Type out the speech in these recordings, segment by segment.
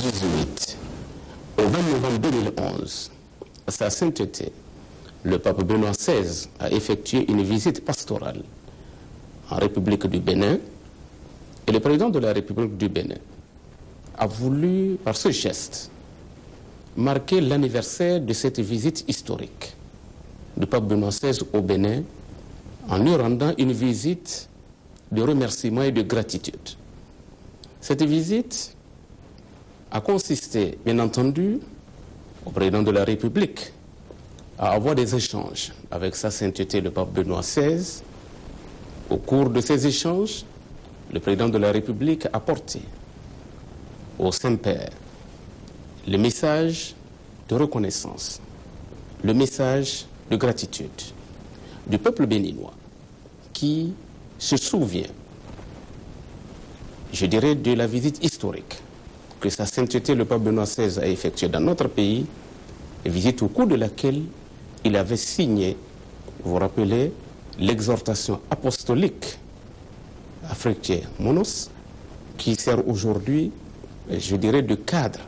2018 au 20 novembre 2011, à sa sainteté, le pape Benoît XVI a effectué une visite pastorale en République du Bénin et le président de la République du Bénin a voulu, par ce geste, marquer l'anniversaire de cette visite historique du pape Benoît XVI au Bénin en lui rendant une visite de remerciement et de gratitude. Cette visite a consisté, bien entendu, au président de la République à avoir des échanges avec sa sainteté le pape Benoît XVI. Au cours de ces échanges, le président de la République a porté au Saint-Père le message de reconnaissance, le message de gratitude du peuple béninois qui se souvient, je dirais, de la visite historique que sa sainteté le pape Benoît XVI a effectuée dans notre pays, visite au cours de laquelle il avait signé, vous vous rappelez, l'exhortation apostolique Africain Monos, qui sert aujourd'hui, je dirais, de cadre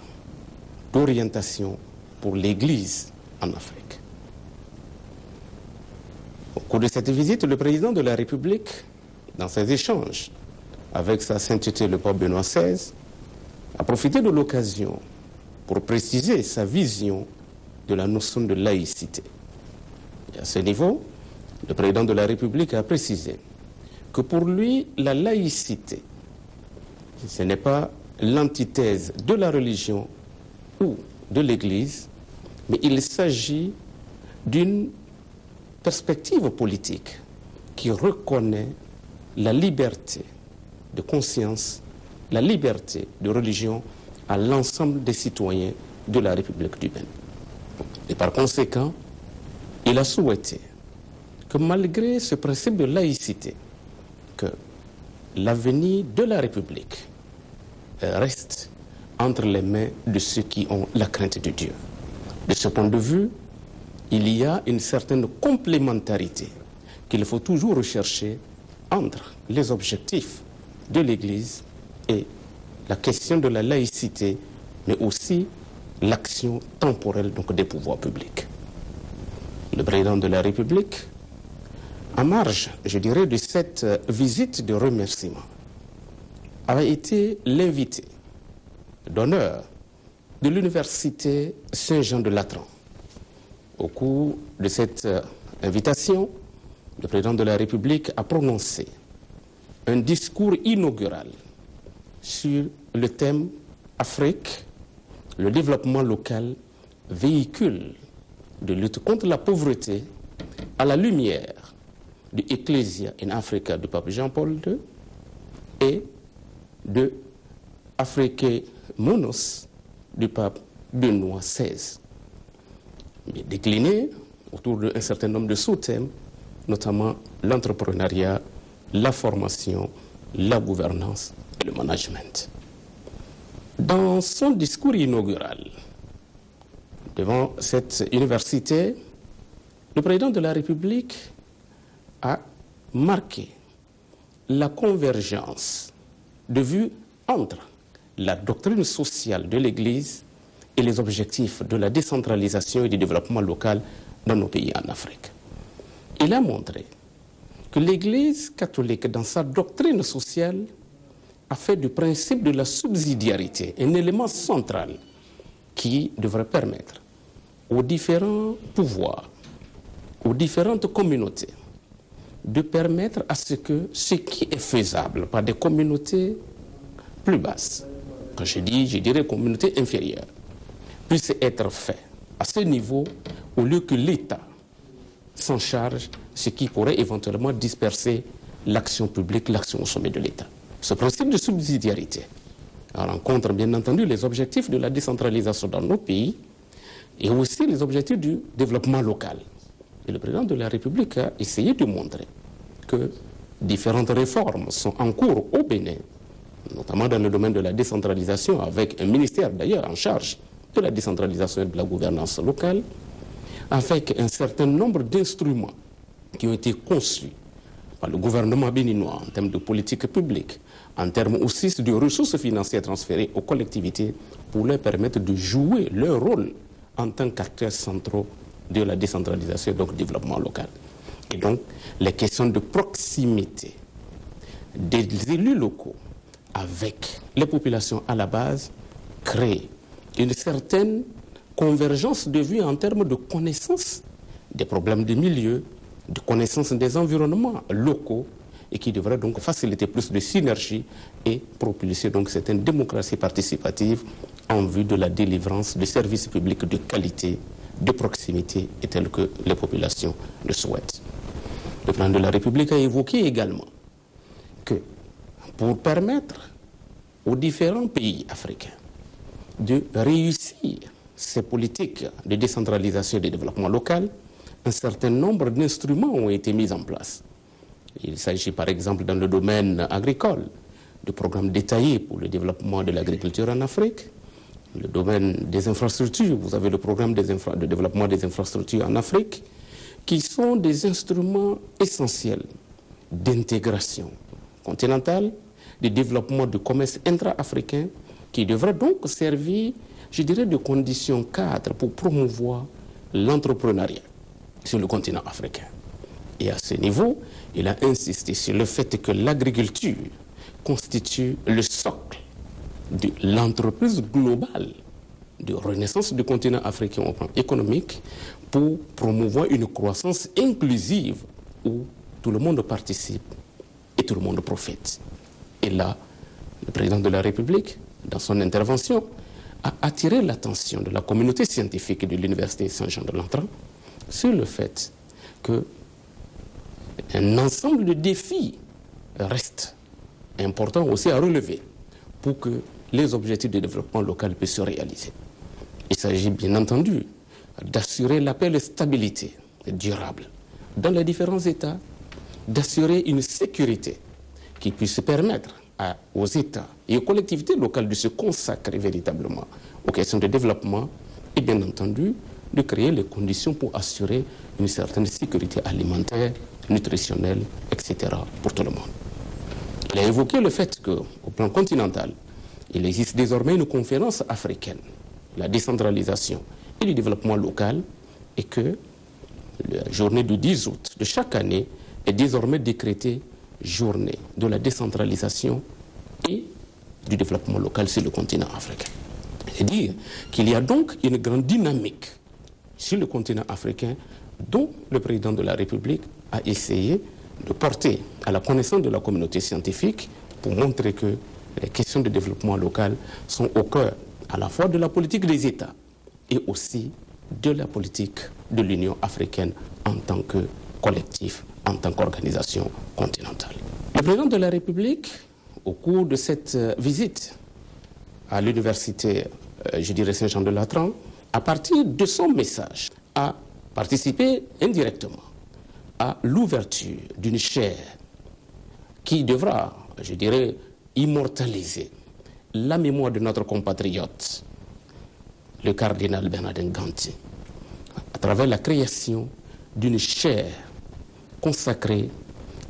d'orientation pour l'Église en Afrique. Au cours de cette visite, le président de la République, dans ses échanges avec sa sainteté le pape Benoît XVI, a profité de l'occasion pour préciser sa vision de la notion de laïcité. Et à ce niveau, le président de la République a précisé que pour lui, la laïcité, ce n'est pas l'antithèse de la religion ou de l'Église, mais il s'agit d'une perspective politique qui reconnaît la liberté de conscience, la liberté de religion à l'ensemble des citoyens de la République du Bénin. Et par conséquent, il a souhaité que malgré ce principe de laïcité, que l'avenir de la République reste entre les mains de ceux qui ont la crainte de Dieu. De ce point de vue, il y a une certaine complémentarité qu'il faut toujours rechercher entre les objectifs de l'Église et la question de la laïcité, mais aussi l'action temporelle donc, des pouvoirs publics. Le président de la République, en marge, je dirais, de cette visite de remerciement, avait été l'invité d'honneur de l'Université Saint-Jean de Latran. Au cours de cette invitation, le président de la République a prononcé un discours inaugural sur le thème Afrique, le développement local, véhicule de lutte contre la pauvreté à la lumière de Ecclesia in Africa du pape Jean-Paul II et de Africae Monos du pape Benoît XVI. Mais décliné autour d'un certain nombre de sous-thèmes, notamment l'entrepreneuriat, la formation, la gouvernance et le management. Dans son discours inaugural devant cette université, le président de la République a marqué la convergence de vues entre la doctrine sociale de l'Église et les objectifs de la décentralisation et du développement local dans nos pays en Afrique. Il a montré que l'Église catholique, dans sa doctrine sociale, a fait du principe de la subsidiarité un élément central qui devrait permettre aux différents pouvoirs, aux différentes communautés, de permettre à ce que ce qui est faisable par des communautés plus basses, quand je dirais communautés inférieures, puisse être fait à ce niveau au lieu que l'État s'en charge, ce qui pourrait éventuellement disperser l'action publique, l'action au sommet de l'État. Ce principe de subsidiarité rencontre bien entendu les objectifs de la décentralisation dans nos pays et aussi les objectifs du développement local. Et le président de la République a essayé de montrer que différentes réformes sont en cours au Bénin, notamment dans le domaine de la décentralisation, avec un ministère d'ailleurs en charge de la décentralisation et de la gouvernance locale, avec un certain nombre d'instruments qui ont été conçus par le gouvernement béninois en termes de politique publique, en termes aussi de ressources financières transférées aux collectivités pour leur permettre de jouer leur rôle en tant qu'acteurs centraux de la décentralisation et donc du développement local. Et donc, les questions de proximité des élus locaux avec les populations à la base créent une certaine convergence de vues en termes de connaissance des problèmes de milieu, de connaissance des environnements locaux et qui devrait donc faciliter plus de synergie et propulser donc certaines démocraties participatives en vue de la délivrance de services publics de qualité, de proximité et tels que les populations le souhaitent. Le plan de la République a évoqué également que pour permettre aux différents pays africains de réussir ces politiques de décentralisation et de développement local, un certain nombre d'instruments ont été mis en place. Il s'agit par exemple dans le domaine agricole de programmes détaillés pour le développement de l'agriculture en Afrique. Le domaine des infrastructures, vous avez le programme de développement des infrastructures en Afrique, qui sont des instruments essentiels d'intégration continentale, de développement du commerce intra-africain, qui devraient donc servir, je dirais, de conditions cadres pour promouvoir l'entrepreneuriat sur le continent africain. Et à ce niveau, il a insisté sur le fait que l'agriculture constitue le socle de l'entreprise globale de renaissance du continent africain au plan économique pour promouvoir une croissance inclusive où tout le monde participe et tout le monde profite. Et là, le président de la République, dans son intervention, a attiré l'attention de la communauté scientifique de l'Université Saint-Jean-de-Latran sur le fait qu'un ensemble de défis reste important aussi à relever pour que les objectifs de développement local puissent se réaliser. Il s'agit bien entendu d'assurer la paix et la stabilité durable dans les différents États, d'assurer une sécurité qui puisse permettre aux États et aux collectivités locales de se consacrer véritablement aux questions de développement et bien entendu de créer les conditions pour assurer une certaine sécurité alimentaire, nutritionnelle, etc. pour tout le monde. Il a évoqué le fait qu'au plan continental, il existe désormais une conférence africaine, la décentralisation et le développement local, et que la journée du 10 août de chaque année est désormais décrétée journée de la décentralisation et du développement local sur le continent africain. C'est-à-dire qu'il y a donc une grande dynamique sur le continent africain dont le président de la République a essayé de porter à la connaissance de la communauté scientifique pour montrer que les questions de développement local sont au cœur à la fois de la politique des États et aussi de la politique de l'Union africaine en tant que collectif, en tant qu'organisation continentale. Le président de la République, au cours de cette visite à l'université, je dirais Saint-Jean-de-Latran, à partir de son message, a participé indirectement à l'ouverture d'une chaire qui devra, je dirais, immortaliser la mémoire de notre compatriote, le cardinal Bernardin Ganti, à travers la création d'une chaire consacrée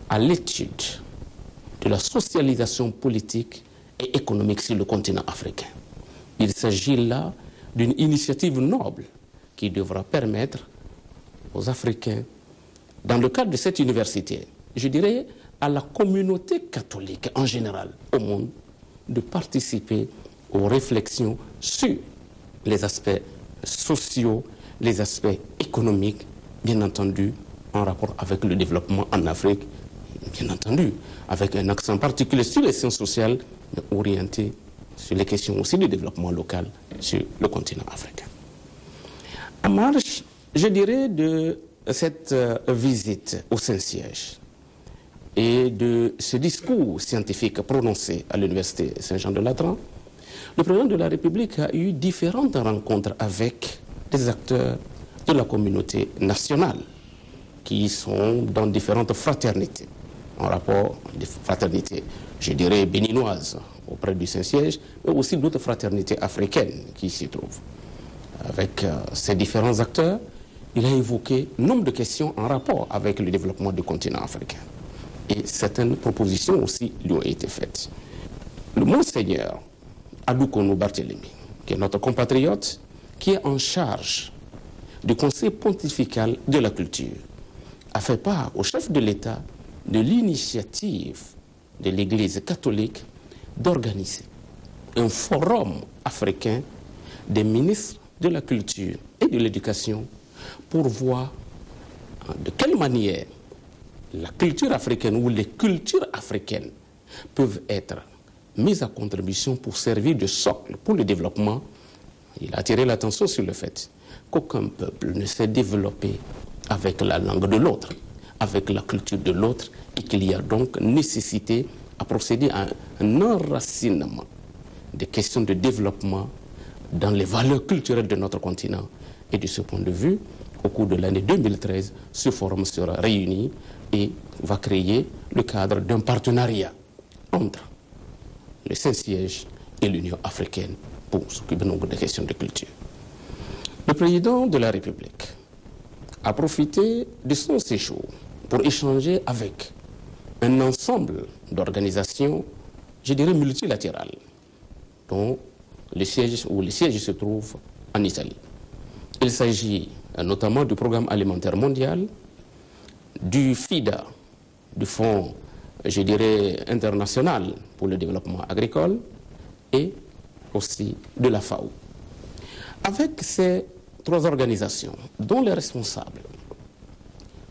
à l'étude de la socialisation politique et économique sur le continent africain. Il s'agit là d'une initiative noble qui devra permettre aux Africains, dans le cadre de cette université, je dirais à la communauté catholique en général au monde, de participer aux réflexions sur les aspects sociaux, les aspects économiques, bien entendu en rapport avec le développement en Afrique, bien entendu avec un accent particulier sur les sciences sociales, mais orienté sur les questions aussi du développement local sur le continent africain. En marge, je dirais, de cette visite au Saint-Siège et de ce discours scientifique prononcé à l'Université Saint-Jean-de-Latran, le président de la République a eu différentes rencontres avec des acteurs de la communauté nationale qui sont dans différentes fraternités, en rapport des fraternités, je dirais, béninoises auprès du Saint-Siège, mais aussi d'autres fraternités africaines qui s'y trouvent. Avec ces différents acteurs, il a évoqué nombre de questions en rapport avec le développement du continent africain. et certaines propositions aussi lui ont été faites. Le monseigneur Adoukono Barthélemy, qui est notre compatriote, qui est en charge du Conseil pontifical de la culture, a fait part au chef de l'État de l'initiative de l'Église catholique d'organiser un forum africain des ministres de la culture et de l'éducation pour voir de quelle manière la culture africaine ou les cultures africaines peuvent être mises à contribution pour servir de socle pour le développement. Il a attiré l'attention sur le fait qu'aucun peuple ne s'est développé avec la langue de l'autre, avec la culture de l'autre, et qu'il y a donc nécessité à procéder à un enracinement des questions de développement dans les valeurs culturelles de notre continent. Et de ce point de vue, au cours de l'année 2013, ce forum sera réuni et va créer le cadre d'un partenariat entre le Saint-Siège et l'Union africaine pour s'occuper donc des questions de culture. Le président de la République a profité de son séjour pour échanger avec un ensemble d'organisations, je dirais multilatérales, dont le siège se trouve en Italie. Il s'agit notamment du Programme alimentaire mondial, du FIDA, du Fonds, je dirais, international pour le développement agricole, et aussi de la FAO. Avec ces trois organisations, dont les responsables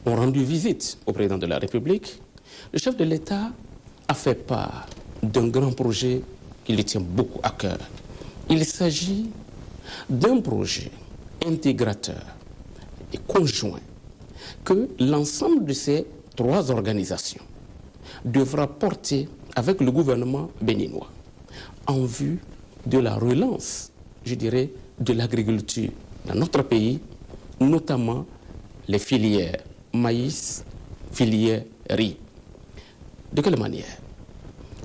ont rendu visite au président de la République, le chef de l'État a fait part d'un grand projet qui lui tient beaucoup à cœur. Il s'agit d'un projet intégrateur et conjoint que l'ensemble de ces trois organisations devra porter avec le gouvernement béninois en vue de la relance, je dirais, de l'agriculture dans notre pays, notamment les filières maïs, filières riz. De quelle manière?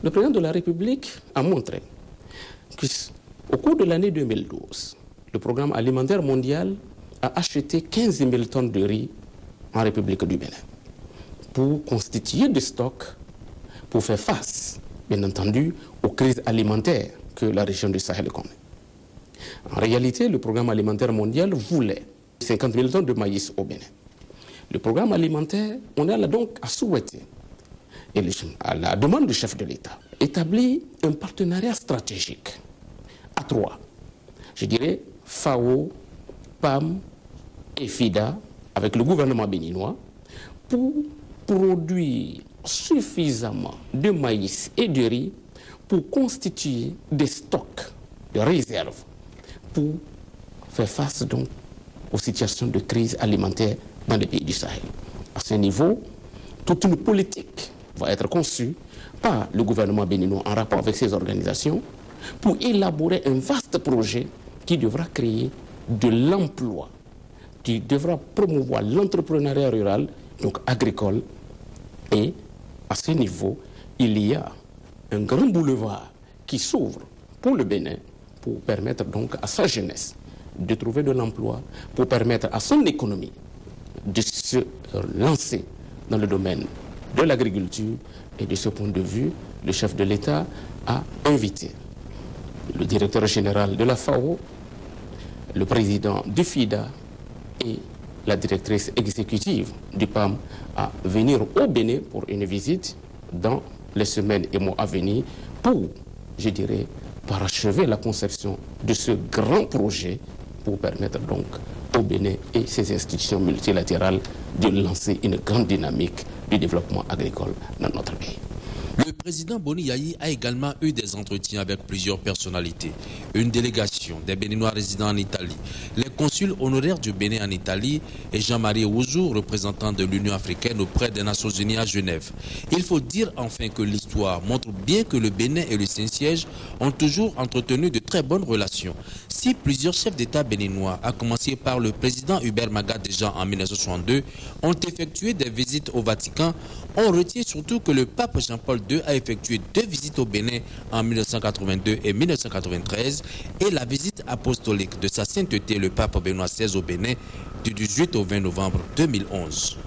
Le président de la République a montré qu'au cours de l'année 2012, le Programme alimentaire mondial a acheté 15 000 tonnes de riz en République du Bénin pour constituer des stocks pour faire face, bien entendu, aux crises alimentaires que la région du Sahel connaît. En réalité, le Programme alimentaire mondial voulait 50 000 tonnes de maïs au Bénin. Le programme alimentaire, on a donc à souhaiter, et à la demande du chef de l'État, établir un partenariat stratégique à trois. Je dirais FAO, PAM et FIDA, avec le gouvernement béninois, pour produire suffisamment de maïs et de riz pour constituer des stocks de réserve pour faire face donc aux situations de crise alimentaire dans les pays du Sahel. À ce niveau, toute une politique va être conçue par le gouvernement béninois en rapport avec ces organisations pour élaborer un vaste projet qui devra créer de l'emploi, qui devra promouvoir l'entrepreneuriat rural, donc agricole. Et à ce niveau, il y a un grand boulevard qui s'ouvre pour le Bénin pour permettre donc à sa jeunesse de trouver de l'emploi, pour permettre à son économie de se lancer dans le domaine de l'agriculture. Et de ce point de vue, le chef de l'État a invité le directeur général de la FAO, le président du FIDA et la directrice exécutive du PAM à venir au Bénin pour une visite dans les semaines et mois à venir pour, je dirais, parachever la conception de ce grand projet pour permettre donc au Bénin et ses institutions multilatérales de lancer une grande dynamique du développement agricole dans notre pays. Le président Boni Yayi a également eu des entretiens avec plusieurs personnalités. Une délégation des Béninois résidant en Italie, les consuls honoraires du Bénin en Italie et Jean-Marie Ouzou, représentant de l'Union africaine auprès des Nations Unies à Genève. Il faut dire enfin que l'histoire montre bien que le Bénin et le Saint-Siège ont toujours entretenu de très bonnes relations. Si plusieurs chefs d'État béninois, à commencer par le président Hubert Maga déjà en 1962, ont effectué des visites au Vatican, on retient surtout que le pape Jean-Paul II a effectué 2 visites au Bénin en 1982 et 1993 et la visite apostolique de sa sainteté le pape Benoît XVI au Bénin du 18 au 20 novembre 2011.